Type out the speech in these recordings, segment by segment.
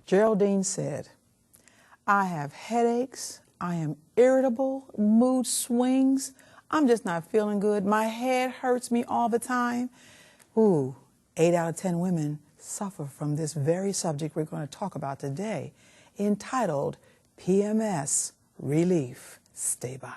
Geraldine said, I have headaches, I am irritable, mood swings, I'm just not feeling good, my head hurts me all the time. Ooh, 8 out of 10 women suffer from this very subject we're going to talk about today, entitled PMS Relief. Stay by.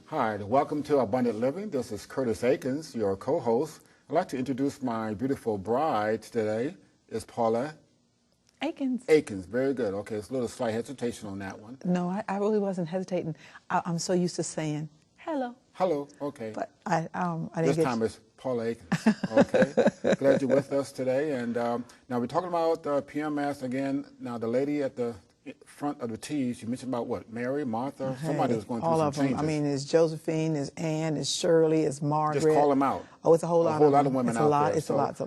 Hi, and welcome to Abundant Living. This is Curtis Akins, your co-host. I'd like to introduce my beautiful bride today. Is Paula Akins. Akins. Very good. Okay, it's a little slight hesitation on that one. No, I really wasn't hesitating. I'm so used to saying hello. Hello. Okay. But I didn't this time it's Paula Akins. Okay. Glad you're with us today. And now we're talking about PMS again. Now the lady at the front of the T's, you mentioned about what? Mary, Martha, somebody was going through all some of them. changes. I mean, it's Josephine, there's Ann, there's Shirley, it's Margaret. Just call them out. Oh, it's a whole lot of women it's out a lot, there. It's a lot. So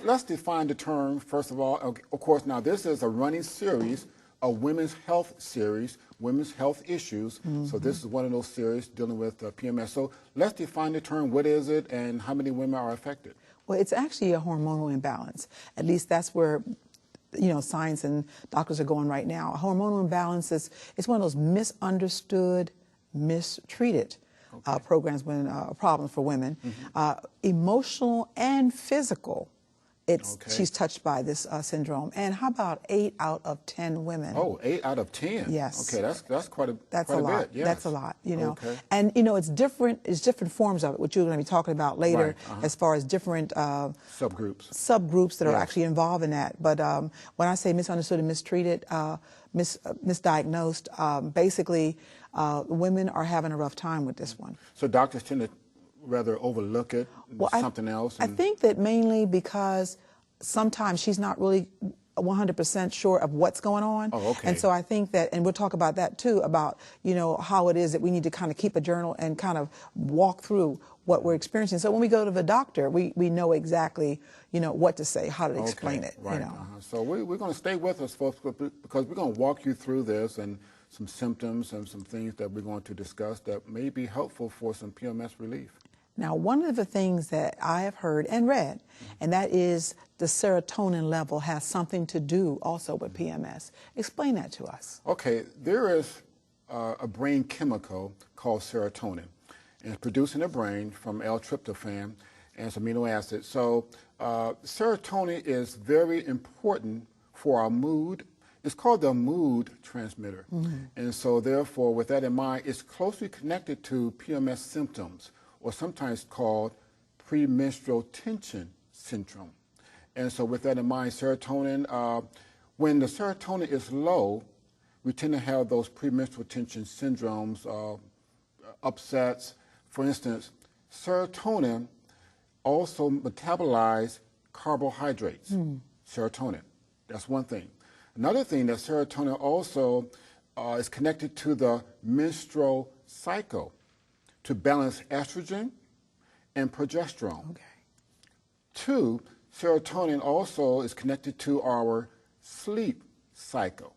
let's define the term first of all. Of course, now this is a running series, a women's health series, women's health issues. So this is one of those series dealing with PMS. So let's define the term. What is it, and how many women are affected? Well, it's actually a hormonal imbalance. At least that's where science and doctors are going right now. A hormonal imbalance is one of those misunderstood, mistreated problems for women. Emotional and physical. She's touched by this syndrome. And how about 8 out of 10 women? Oh, 8 out of 10. Yes. Okay, that's quite a lot. bit. Yes. That's a lot. Okay. And it's different forms of it, which you're going to be talking about later, right. as far as different subgroups that are actually involved in that. But when I say misunderstood and mistreated, misdiagnosed, basically women are having a rough time with this one. So doctors tend to rather overlook it, something else? I think that mainly because sometimes she's not really 100% sure of what's going on. Oh, okay. And so I think that, and we'll talk about that too, about, how it is that we need to kind of keep a journal and kind of walk through what we're experiencing. So when we go to the doctor, we know exactly, what to say, how to explain it. Right. So we're going to stay with us, folks, because we're going to walk you through this and some symptoms and some things that we're going to discuss that may be helpful for some PMS relief. Now, one of the things that I have heard and read, and that is the serotonin level has something to do also with PMS. Explain that to us. Okay, there is a brain chemical called serotonin, and it's produced in the brain from L-tryptophan and it's amino acid. So serotonin is very important for our mood. It's called the mood transmitter. And so therefore, with that in mind, it's closely connected to PMS symptoms, or sometimes called premenstrual tension syndrome. And so with that in mind, serotonin, when the serotonin is low, we tend to have those premenstrual tension syndromes, upsets. For instance, serotonin also metabolizes carbohydrates, serotonin. That's one thing. Another thing that serotonin also is connected to the menstrual cycle, to balance estrogen and progesterone. Okay. 2, serotonin also is connected to our sleep cycle.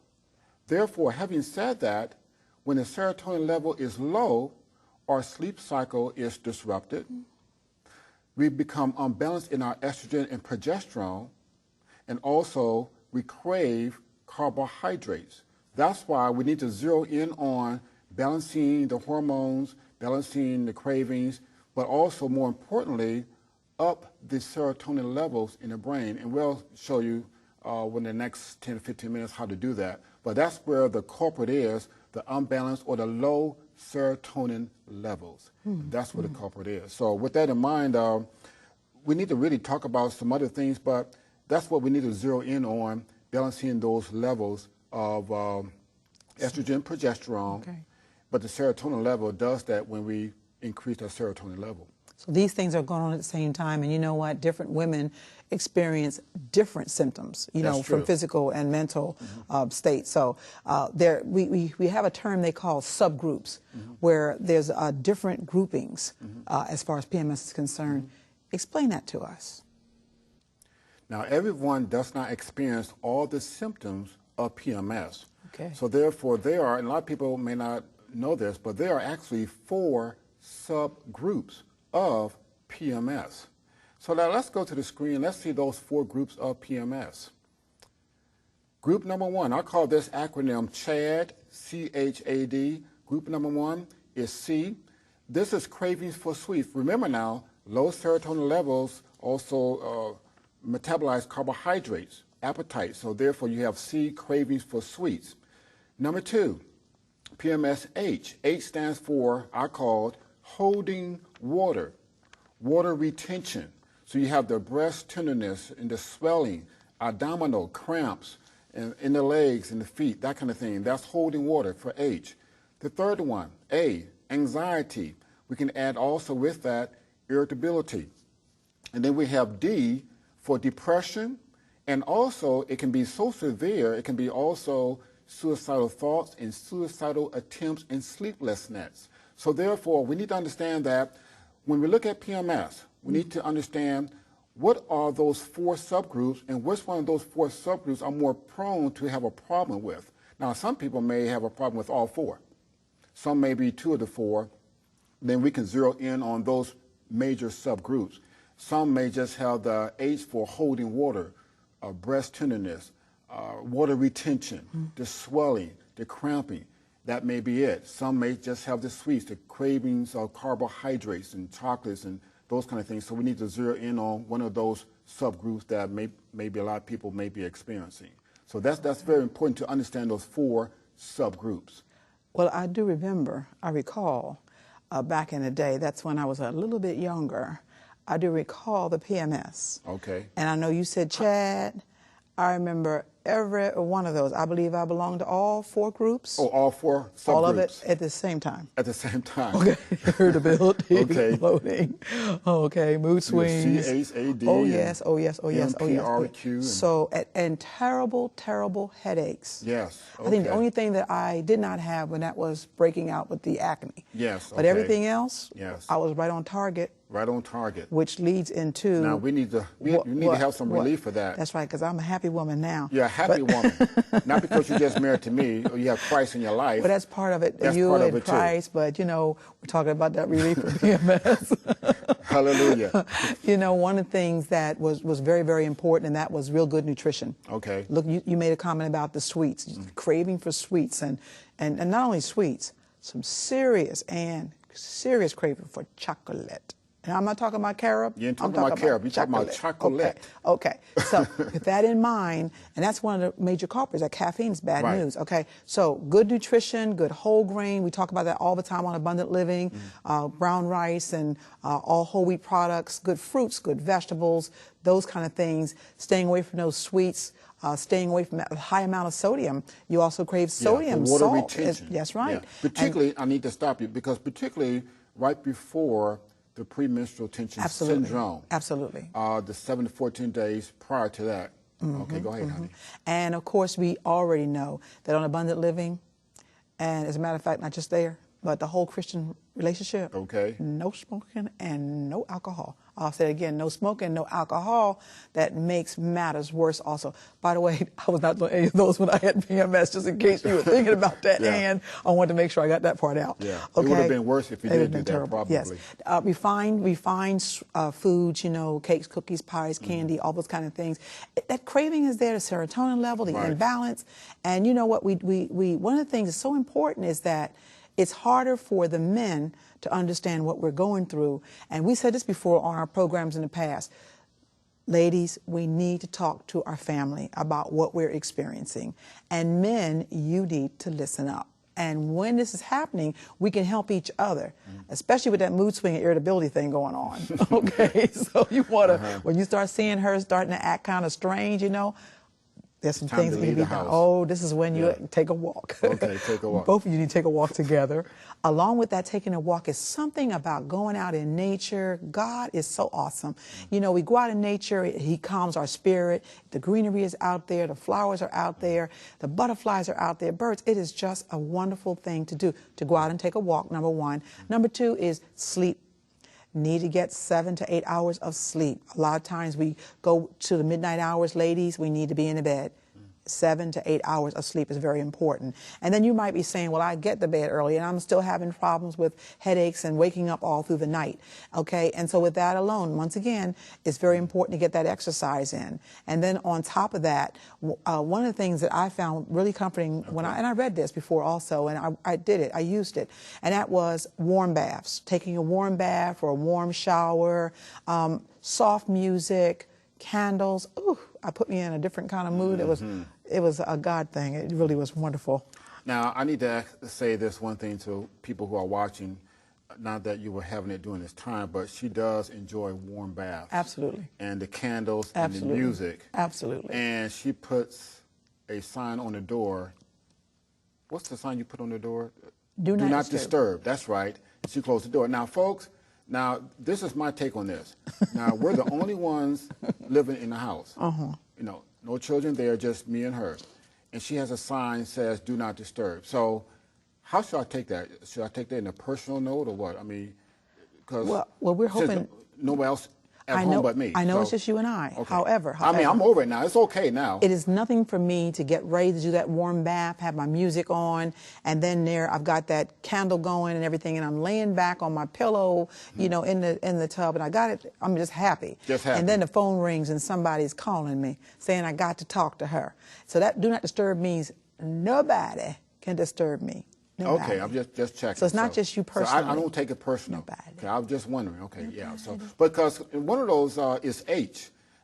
Therefore, having said that, when the serotonin level is low, our sleep cycle is disrupted. We become unbalanced in our estrogen and progesterone, and also we crave carbohydrates. That's why we need to zero in on balancing the hormones, balancing the cravings, but also, more importantly, up the serotonin levels in the brain. And we'll show you in the next 10 to 15 minutes how to do that. But that's where the culprit is, the unbalanced or the low serotonin levels. That's where the culprit is. So with that in mind, we need to really talk about some other things, but that's what we need to zero in on, balancing those levels of estrogen, progesterone. Okay. But the serotonin level does that when we increase our serotonin level. So these things are going on at the same time, and you know what? Different women experience different symptoms, you know, from physical and mental states. So we have a term they call subgroups, where there's different groupings as far as PMS is concerned. Explain that to us. Now, everyone does not experience all the symptoms of PMS. Okay. So therefore, there are, and a lot of people may not know this, but there are actually 4 subgroups of PMS. So now let's go to the screen. Let's see those 4 groups of PMS. Group number 1, I call this acronym CHAD, C-H-A-D. Group number 1 is C. This is cravings for sweets. Remember now, low serotonin levels also metabolize carbohydrates, appetite. So therefore, you have C, cravings for sweets. Number 2, PMS H. H stands for, I called holding water, water retention. So you have the breast tenderness and the swelling, abdominal cramps in the legs and the feet, that kind of thing. That's holding water for H. The third one, A, anxiety. We can add also with that irritability. And then we have D for depression, and also it can be so severe, it can be also suicidal thoughts and suicidal attempts and sleeplessness. So therefore, we need to understand that when we look at PMS, we need to understand what are those 4 subgroups and which one of those 4 subgroups are more prone to have a problem with. Now, some people may have a problem with all 4. Some may be 2 of the 4. Then we can zero in on those major subgroups. Some may just have the H for holding water, breast tenderness, water retention, the swelling, the cramping. That may be it. Some may just have the sweets, the cravings of carbohydrates and chocolates and those kind of things. So we need to zero in on one of those subgroups that maybe a lot of people may be experiencing. So that's very important to understand those 4 subgroups. Well, I recall back in the day, that's when I was a little bit younger, I do recall the PMS. Okay. And I know you said Chad. I remember every one of those. I believe I belong to all 4 groups. Oh, all 4 subgroups. All of it at the same time. At the same time. Okay. Irritability, okay. bloating. Okay. Mood swings. C-H-A-D. Oh yes. Oh yes. Oh yes. Oh yes. NPRQ. So and terrible, terrible headaches. Yes. Okay. I think the only thing that I did not have when that was breaking out with the acne. Yes. Okay. But everything else, yes, I was right on target. Right on target. Which leads into... Now, we need to have some relief for that. That's right, because I'm a happy woman now. You're a happy woman. Not because you're just married to me or you have Christ in your life. Well, that's part of it. That's you part and of it Christ, too. But, you know, we're talking about that relief for PMS. Hallelujah. You know, one of the things that was very, very important, and that was real good nutrition. Okay. Look, you made a comment about the sweets, craving for sweets, and not only sweets, some serious craving for chocolate. And I'm not talking about carob. You ain't talking about carob. You're talking about chocolate. Okay. So with that in mind, and that's one of the major culprits, that caffeine is bad news. Okay. So good nutrition, good whole grain. We talk about that all the time on Abundant Living, brown rice and all whole wheat products, good fruits, good vegetables, those kind of things. Staying away from those sweets. Staying away from that high amount of sodium. You also crave sodium, water salt. retention. That's right. Yeah. Particularly, I need to stop you because particularly right before the premenstrual tension syndrome. Absolutely. The 7 to 14 days prior to that. Okay, go ahead, honey. And of course, we already know that on Abundant Living, and as a matter of fact, not just there, but the whole Christian relationship. Okay. No smoking and no alcohol. I'll say it again, no smoking, no alcohol. That makes matters worse also. By the way, I was not doing any of those when I had PMS, just in case you were thinking about that. And I wanted to make sure I got that part out. Yeah. Okay? It would have been worse if you did do that, terrible. probably. Yes. Refined foods, you know, cakes, cookies, pies, candy, all those kind of things. That craving is there, the serotonin level, the imbalance. And you know what, we one of the things that's so important is that it's harder for the men to understand what we're going through. And we said this before on our programs in the past. Ladies, we need to talk to our family about what we're experiencing. And men, you need to listen up. And when this is happening, we can help each other, especially with that mood swing and irritability thing going on. Okay, so you want to, when you start seeing her starting to act kind of strange, you know, There's some time things to that need leave to be the done. house. Oh, this is when you Yeah. take a walk. Okay, take a walk. Both of you need to take a walk together. Along with that, taking a walk is something about going out in nature. God is so awesome. You know, we go out in nature, he calms our spirit. The greenery is out there, the flowers are out there, the butterflies are out there, birds. It is just a wonderful thing to do, to go out and take a walk, number one. Number two is sleep. Need to get 7 to 8 hours of sleep. A lot of times we go to the midnight hours, ladies, we need to be in the bed. 7 to 8 hours of sleep is very important. And then you might be saying, well, I get to bed early and I'm still having problems with headaches and waking up all through the night. Okay, and so with that alone, once again, it's very important to get that exercise in. And then on top of that, one of the things that I found really comforting when I read this before also, and I did it, I used it, and that was warm baths, taking a warm bath or a warm shower, soft music, candles. Ooh, I put me in a different kind of mood. It was a God thing. It really was wonderful. Now, I need to say this one thing to people who are watching, not that you were having it during this time, but she does enjoy warm baths. Absolutely. And the candles Absolutely. and the music. Absolutely. And she puts a sign on the door. What's the sign you put on the door? Do not disturb. That's right. And she closed the door. Now, folks, this is my take on this. Now, we're the only ones living in the house. You know, no children there, just me and her. And she has a sign that says, do not disturb. So how should I take that? Should I take that in a personal note or what? I mean, because well, we're hoping nobody else at home but me. I know it's just you and I. Okay. However, I mean, I'm over it now. It's okay now. It is nothing for me to get ready to do that warm bath, have my music on, and then I've got that candle going and everything, and I'm laying back on my pillow, you know, in the tub, and I got it. I'm just happy. Just happy. And then the phone rings and somebody's calling me saying I got to talk to her. So that do not disturb means nobody can disturb me. Nobody. Okay, I'm just checking. So it's not just you personally. So I don't take it personal. Nobody. Okay, I was just wondering. Okay, yeah. So because one of those is A,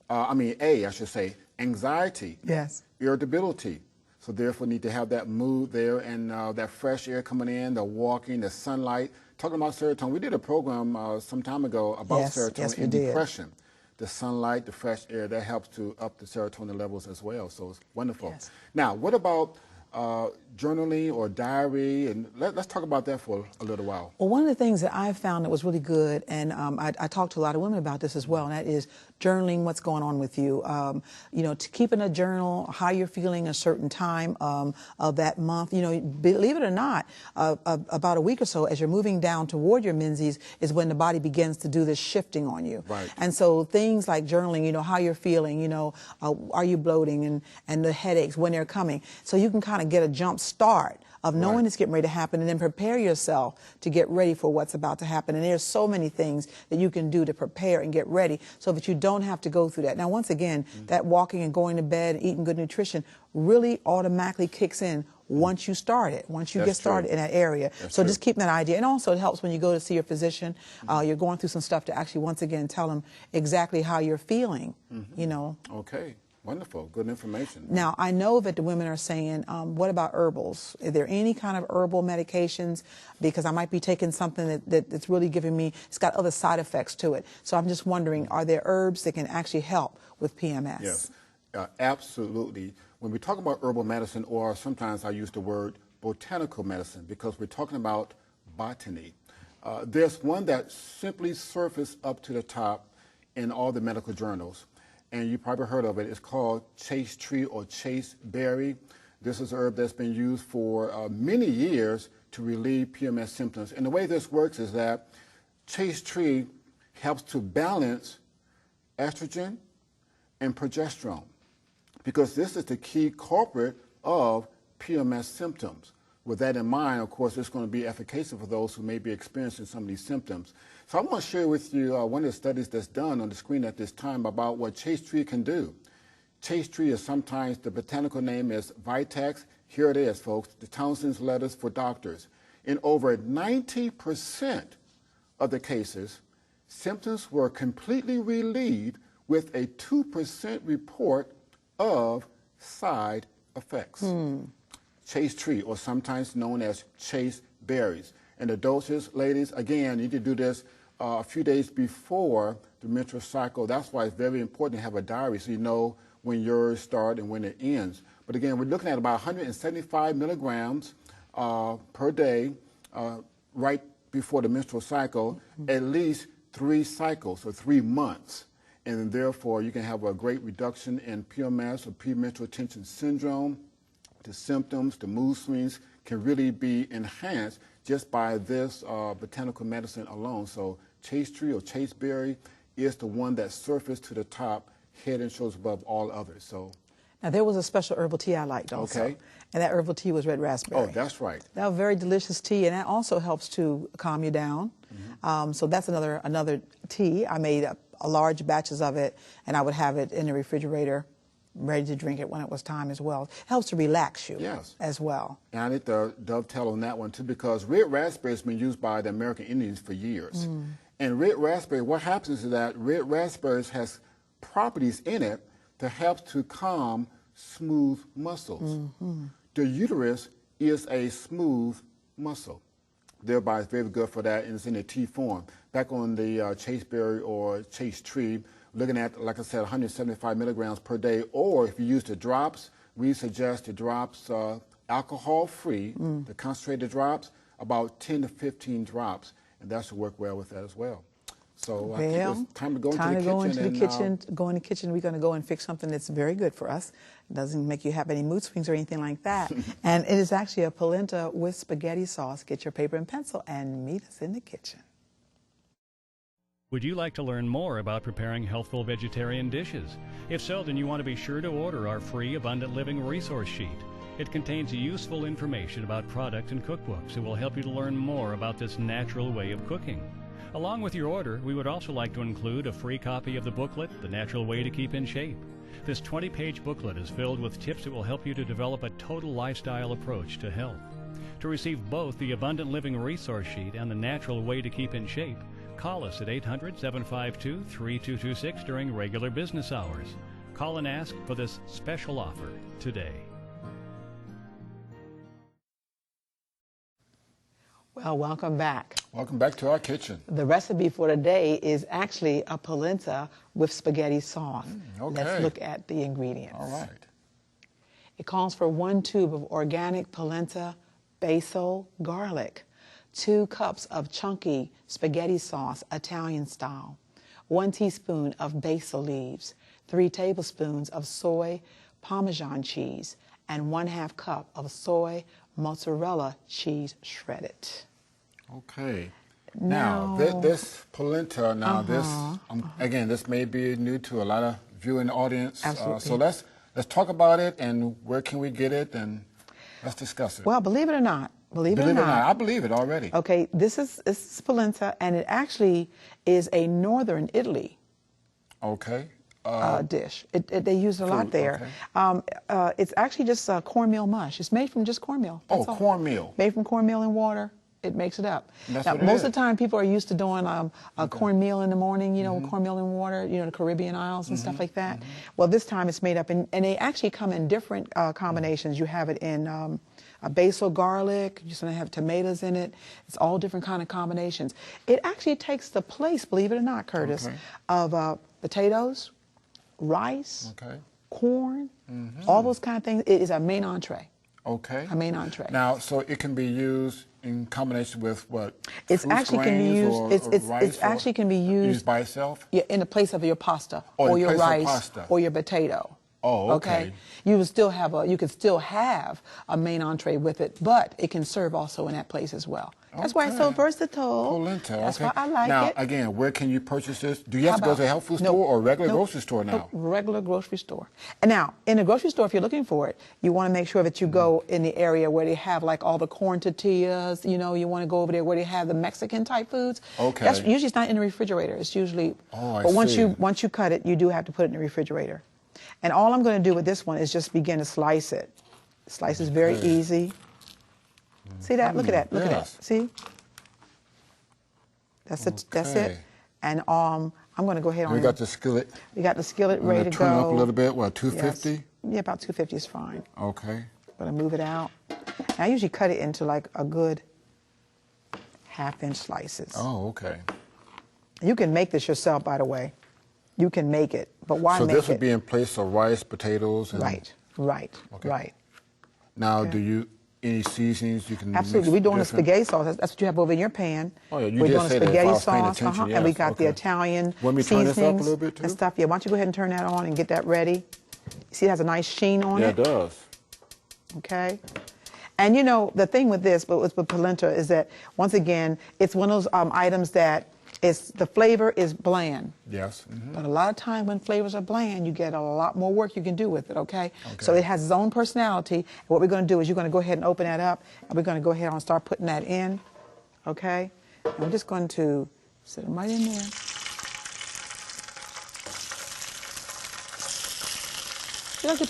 I should say, anxiety. Yes. Irritability. So therefore, need to have that mood there and that fresh air coming in, the walking, the sunlight. Talking about serotonin, we did a program some time ago about serotonin and depression. The sunlight, the fresh air, that helps to up the serotonin levels as well. So it's wonderful. Yes. Now, what about journaling or diary, and let's talk about that for a little while. Well, one of the things that I found that was really good, and I talked to a lot of women about this as well, and that is journaling what's going on with you. You know, to keeping a journal, how you're feeling a certain time of that month. You know, believe it or not, about a week or so, as you're moving down toward your menses, is when the body begins to do this shifting on you. Right. And so things like journaling, you know, how you're feeling, you know, are you bloating, and the headaches, when they're coming. So you can kind of get a jump start of knowing it's getting ready to happen, and then prepare yourself to get ready for what's about to happen. And there's so many things that you can do to prepare and get ready so that you don't have to go through that. Now, once again, that walking and going to bed and eating good nutrition really automatically kicks in once you start it, once you get started in that area. So just keep that idea. And also it helps when you go to see your physician, you're going through some stuff to actually, once again, tell them exactly how you're feeling, you know. Okay. Wonderful. Good information. Now, I know that the women are saying, what about herbals? Is there any kind of herbal medications? Because I might be taking something that's really giving me, it's got other side effects to it. So I'm just wondering, are there herbs that can actually help with PMS? Yes, absolutely. When we talk about herbal medicine, or sometimes I use the word botanical medicine, because we're talking about botany. There's one that simply surfaced up to the top in all the medical journals. And you probably heard of it. It's called chase tree or chase berry. This is a herb that's been used for many years to relieve PMS symptoms. And the way this works is that chase tree helps to balance estrogen and progesterone, because this is the key culprit of PMS symptoms. With that in mind, of course, it's going to be efficacious for those who may be experiencing some of these symptoms. So I want to share with you one of the studies that's done on the screen at this time about what chase tree can do. Chase tree is sometimes, the botanical name is Vitex. Here it is, folks, the Townsend's letters for doctors. In over 90% of the cases, symptoms were completely relieved with a 2% report of side effects. Chase tree, or sometimes known as chase berries. And the doses, ladies, again, you need to do this a few days before the menstrual cycle. That's why it's very important to have a diary so you know when yours starts and when it ends. But again, we're looking at about 175 milligrams per day right before the menstrual cycle, at least 3 cycles or 3 months. And therefore, you can have a great reduction in PMS or premenstrual tension syndrome. The symptoms, the mood swings can really be enhanced just by this botanical medicine alone. So chaste tree or chasteberry is the one that surfaced to the top, head and shoulders above all others. So now, there was a special herbal tea I liked also. Okay. And that herbal tea was red raspberry. Oh, that's right. That was very delicious tea, and that also helps to calm you down. So that's another tea. I made a large batches of it, and I would have it in the refrigerator, ready to drink it when it was time as well. It helps to relax you as well. And I need to dovetail on that one too, because red raspberry has been used by the American Indians for years. And red raspberry, what happens is that red raspberries has properties in it that helps to calm smooth muscles. The uterus is a smooth muscle. Thereby, it's very good for that, and it's in a tea form. Back on the chasteberry or chaste tree, looking at, like I said, 175 milligrams per day, or if you use the drops, we suggest the drops alcohol-free, the concentrated drops, about 10 to 15 drops, and that should work well with that as well. So I think it's time to go into the kitchen. Go in the kitchen. We're going to go and fix something that's very good for us. It doesn't make you have any mood swings or anything like that. And it is actually a polenta with spaghetti sauce. Get your paper and pencil and meet us in the kitchen. Would you like to learn more about preparing healthful vegetarian dishes? If so, then you want to be sure to order our free Abundant Living resource sheet. It contains useful information about products and cookbooks. It will help you to learn more about this natural way of cooking. Along with your order, we would also like to include a free copy of the booklet, The Natural Way to Keep in Shape. This 20-page booklet is filled with tips that will help you to develop a total lifestyle approach to health. To receive both the Abundant Living resource sheet and The Natural Way to Keep in Shape, call us at 800-752-3226 during regular business hours. Call and ask for this special offer today. Well, welcome back. Welcome back to our kitchen. The recipe for today is actually a polenta with spaghetti sauce. Okay. Let's look at the ingredients. All right. It calls for 1 tube of organic polenta, basil, garlic, 2 cups of chunky spaghetti sauce, Italian style, 1 teaspoon of basil leaves, 3 tablespoons of soy Parmesan cheese, and 1/2 cup of soy mozzarella cheese shredded. Okay. Now, this polenta, again, this may be new to a lot of viewing audience. Absolutely. So let's talk about it, and where can we get it, and let's discuss it. Well, believe it or not, I believe it already. Okay, this is polenta, and it actually is a northern Italy dish. They use it a lot there. Okay. It's actually just cornmeal mush. It's made from just cornmeal. That's all. Cornmeal. Made from cornmeal and water. It makes it up. Now, most of the time, people are used to doing cornmeal in the morning, cornmeal and water, the Caribbean Isles and stuff like that. Well, this time it's made up, and they actually come in different combinations. You have it in basil, garlic, you're going to have tomatoes in it. It's all different kind of combinations. It actually takes the place, believe it or not, Curtis, of potatoes, rice, corn, all those kind of things. It is a main entree. Okay. A main entree. Now, so it can be used in combination with what? It's actually can be used. It's actually can be used by itself. Yeah, in the place of your pasta or your rice or your potato. Oh, okay. You could still have a main entree with it, but it can serve also in that place as well. That's why it's so versatile. Polenta. That's why I like it. Now, again, where can you purchase this? Do you have to go to a health food store or regular grocery store now? Regular grocery store. And now, in the grocery store, if you're looking for it, you want to make sure that you go in the area where they have like all the corn tortillas. You want to go over there where they have the Mexican type foods. Okay. That's usually it's not in the refrigerator. It's usually. But once you cut it, you do have to put it in the refrigerator. And all I'm going to do with this one is just begin to slice it. Slice is very easy. See that? Look at that. Look at that. See? That's it. That's it. And I'm going to go ahead on. We got the skillet. We got the skillet ready to go. Turn it up a little bit. What, 250? Yes. Yeah, about 250 is fine. Okay. I'm going to move it out. And I usually cut it into like a good 1/2 inch slices. Oh, okay. You can make this yourself, by the way. you can make it. But why so make it? this would be in place of rice, potatoes, and Right. Okay. Right. Now, Okay. do you any seasonings you can Absolutely. We're doing the spaghetti sauce. That's what you have over in your pan. Oh, yeah, you We're did doing say the that if I spaghetti was paying sauce, attention, and we yes, got the okay. Italian Want me to turn this up a seasonings little bit, too? and stuff. Yeah, why don't you go ahead and turn that on and get that ready? See, it has a nice sheen on Yeah, it. it does. Okay. And you know, the thing with this, but with polenta, is that, once again, it's one of those items that the flavor is bland. Yes. Mm-hmm. But a lot of times when flavors are bland, you get a lot more work you can do with it, okay? So it has its own personality. And what we're going to do is you're going to go ahead and open that up, and we're going to go ahead and start putting that in, okay? And I'm just going to sit them right in there. You like to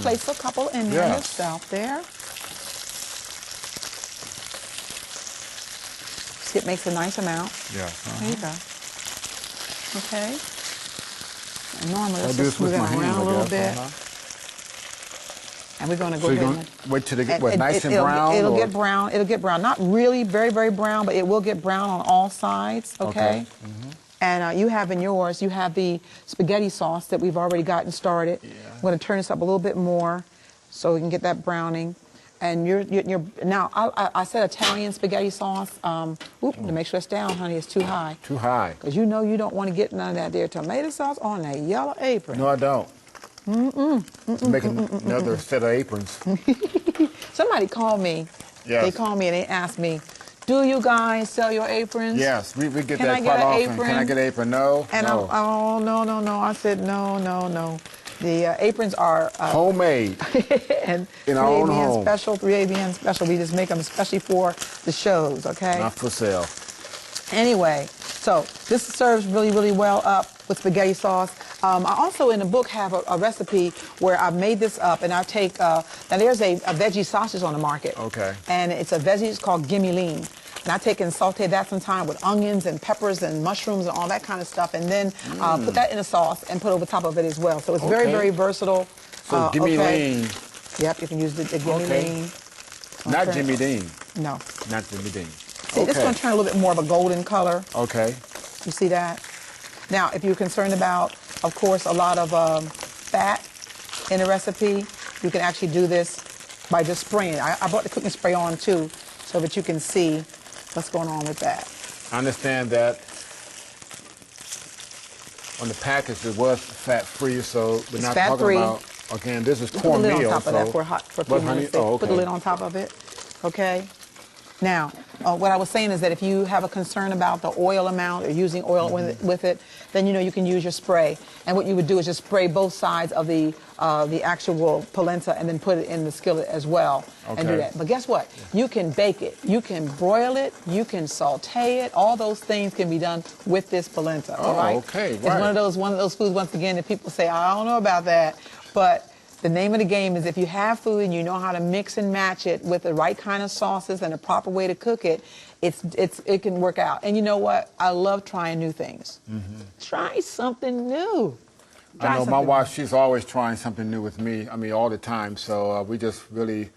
place a couple in there yourself there. See, it makes a nice amount. Yeah. There you go. Okay. And normally, I'll let's do just this with smooth my that around hands, a I little guess. bit. And we're going to go So ahead you're going to wait till they get nice and it'll, brown? It'll get brown. It'll get brown. Not really very, very brown, but it will get brown on all sides, okay? Mm-hmm. And you have in yours, you have the spaghetti sauce that we've already gotten started. Yeah. I'm going to turn this up a little bit more so we can get that browning. And now, I said Italian spaghetti sauce. To make sure it's down, honey, it's too high. Too high. Because you know you don't want to get none of that there tomato sauce on that yellow apron. No, I don't. Making another set of aprons. Somebody called me. Yes. They called me and they asked me, do you guys sell your aprons? Yes, we get Can that I quite get an often. apron? Can I get an apron? No. And no. no. I said, no. The aprons are homemade and in our own home. 3ABN special. We just make them especially for the shows, okay? Not for sale. Anyway, so this serves really, really well up with spaghetti sauce. I also in the book have a recipe where I've made this up, and I take, now there's a veggie sausage on the market. Okay. And it's a veggie, it's called Gimme Lean. And I take and saute that sometime with onions and peppers and mushrooms and all that kind of stuff, and then put that in a sauce and put over top of it as well. So it's very, very versatile. So Gimme Lean. Yep, you can use the Gimme Lean. Not Jimmy Dean. No. Not Jimmy Dean. See, it's going to turn a little bit more of a golden color. Okay. You see that? Now, if you're concerned about, of course, a lot of fat in the recipe, you can actually do this by just spraying it. I brought the cooking spray on too, so that you can see what's going on with that. I understand that on the package it was fat-free, so we're not talking about, again, this is cornmeal. Put the lid on top of that for a few minutes. Oh, okay. Put the lid on top of it, okay? Now, what I was saying is that if you have a concern about the oil amount or using oil with it, then you know you can use your spray. And what you would do is just spray both sides of the actual polenta and then put it in the skillet as well and do that. But guess what? You can bake it. You can broil it. You can saute it. All those things can be done with this polenta. All right? Okay. It's one of those foods, once again, that people say, I don't know about that. But the name of the game is if you have food and you know how to mix and match it with the right kind of sauces and a proper way to cook it, it can work out. And you know what? I love trying new things. Try something new. I know my wife, she's always trying something new with me. I mean, all the time. So I'm just really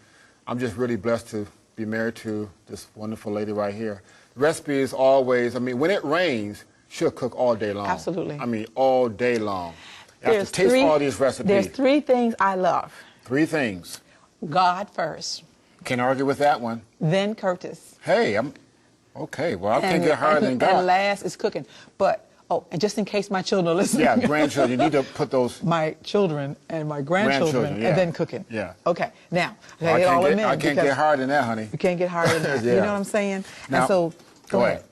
blessed to be married to this wonderful lady right here. The recipe is always, I mean, when it rains, she'll cook all day long. Absolutely. I mean, all day long. There's taste all these recipes. There's 3 things I love. 3 things. God first. Can't argue with that one. Then Curtis. Hey, okay. Well, I can't get higher than God. And last is cooking. But, and just in case my children are listening. Yeah, grandchildren. You need to put those. My children and my grandchildren, and then cooking. Yeah. Okay. Now, I can't get higher than that, honey. You can't get higher than that. You know what I'm saying? Now, and so, go ahead.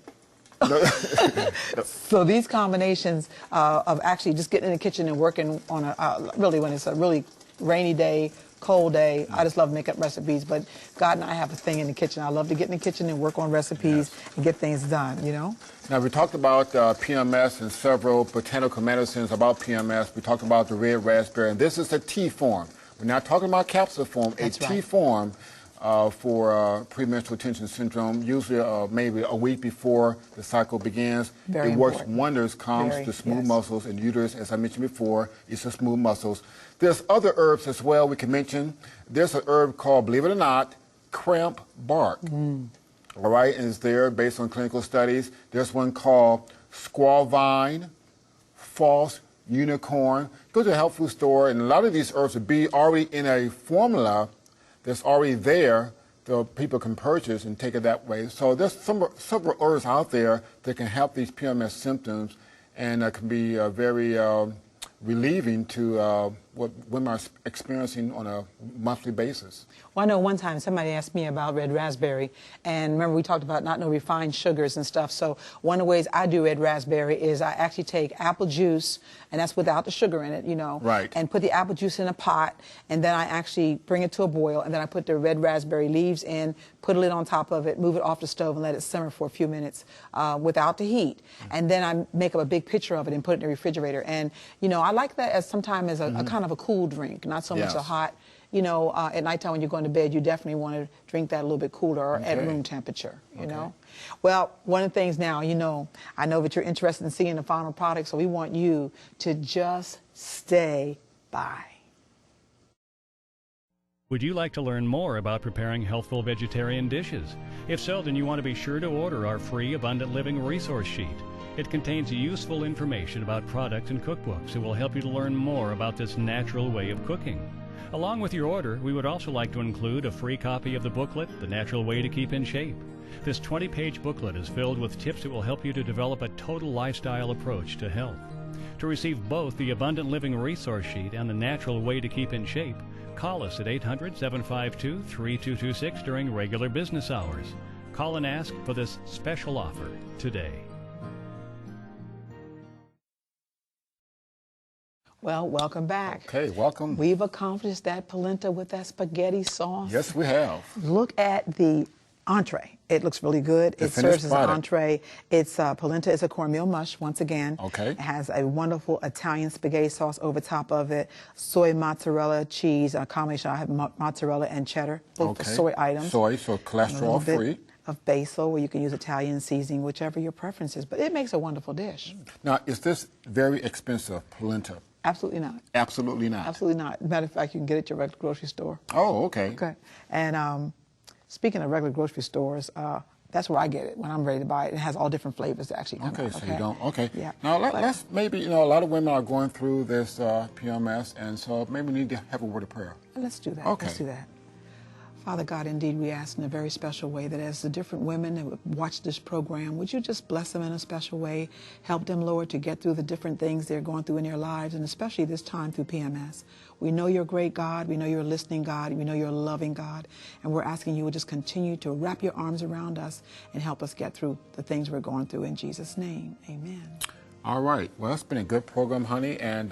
So these combinations of actually just getting in the kitchen and working on really when it's a really rainy day, cold day, I just love making up recipes. But God and I have a thing in the kitchen. I love to get in the kitchen and work on recipes and get things done, you know? Now, we talked about PMS and several botanical medicines about PMS. We talked about the red raspberry, and this is a tea form. We're not talking about capsule form, tea form for premenstrual tension syndrome, usually maybe a week before the cycle begins. Very it works important. wonders, calms the smooth muscles in uterus, as I mentioned before. It's the smooth muscles. There's other herbs as well we can mention. There's an herb called, believe it or not, cramp bark. All right, and it's there based on clinical studies. There's one called squaw vine, false unicorn. Go to a health food store, and a lot of these herbs will be already in a formula that's already there that people can purchase and take it that way. So there's several herbs out there that can help these PMS symptoms, and can be very relieving to what women are experiencing on a monthly basis. Well, I know one time somebody asked me about red raspberry, and remember we talked about not no refined sugars and stuff. So one of the ways I do red raspberry is I actually take apple juice, and that's without the sugar in it, you know, right, and put the apple juice in a pot, and then I actually bring it to a boil, and then I put the red raspberry leaves in, put a lid on top of it, move it off the stove, and let it simmer for a few minutes without the heat. And then I make up a big pitcher of it and put it in the refrigerator. And, you know, I like that as sometimes as a kind of a cool drink, not so much a hot. You know, at nighttime when you're going to bed, you definitely want to drink that a little bit cooler or at room temperature, you know. Well, one of the things now, you know, I know that you're interested in seeing the final product, so we want you to just stay by. Would you like to learn more about preparing healthful vegetarian dishes? If so, then you want to be sure to order our free Abundant Living resource sheet. It contains useful information about products and cookbooks that will help you to learn more about this natural way of cooking. Along with your order, we would also like to include a free copy of the booklet, The Natural Way to Keep in Shape. This 20-page booklet is filled with tips that will help you to develop a total lifestyle approach to health. To receive both the Abundant Living resource sheet and The Natural Way to Keep in Shape, call us at 800-752-3226 during regular business hours. Call and ask for this special offer today. Well, welcome back. Okay, welcome. We've accomplished that polenta with that spaghetti sauce. Yes, we have. Look at the entree. It looks really good. It serves as an entree. It's polenta is a cornmeal mush, once again. Okay. It has a wonderful Italian spaghetti sauce over top of it, soy mozzarella cheese, a combination. I have mozzarella and cheddar, both soy items. Soy, so cholesterol free. Of basil, or you can use Italian seasoning, whichever your preference is. But it makes a wonderful dish. Now, is this very expensive, polenta? Absolutely not. Absolutely not. Absolutely not. Matter of fact, you can get it at your regular grocery store. Oh, okay. Okay. And speaking of regular grocery stores, that's where I get it when I'm ready to buy it. It has all different flavors that actually come out. So you don't. Okay. Yeah. Now let's maybe, you know, a lot of women are going through this PMS, and so maybe we need to have a word of prayer. Let's do that. Okay. Let's do that. Father God, indeed, we ask in a very special way that as the different women that watch this program, would you just bless them in a special way, help them, Lord, to get through the different things they're going through in their lives, and especially this time through PMS. We know you're a great God. We know you're a listening God. We know you're a loving God. And we're asking you to just continue to wrap your arms around us and help us get through the things we're going through. In Jesus' name, amen. All right. Well, it's been a good program, honey. And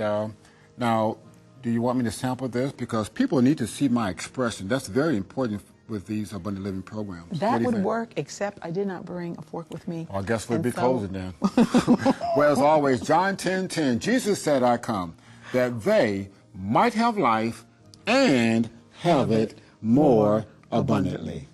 now, do you want me to sample this? Because people need to see my expression. That's very important with these Abundant Living programs. That would work, except I did not bring a fork with me. Well, I guess we'll be closing then. Well, as always, John 10:10, Jesus said, I come, that they might have life and have it more abundantly.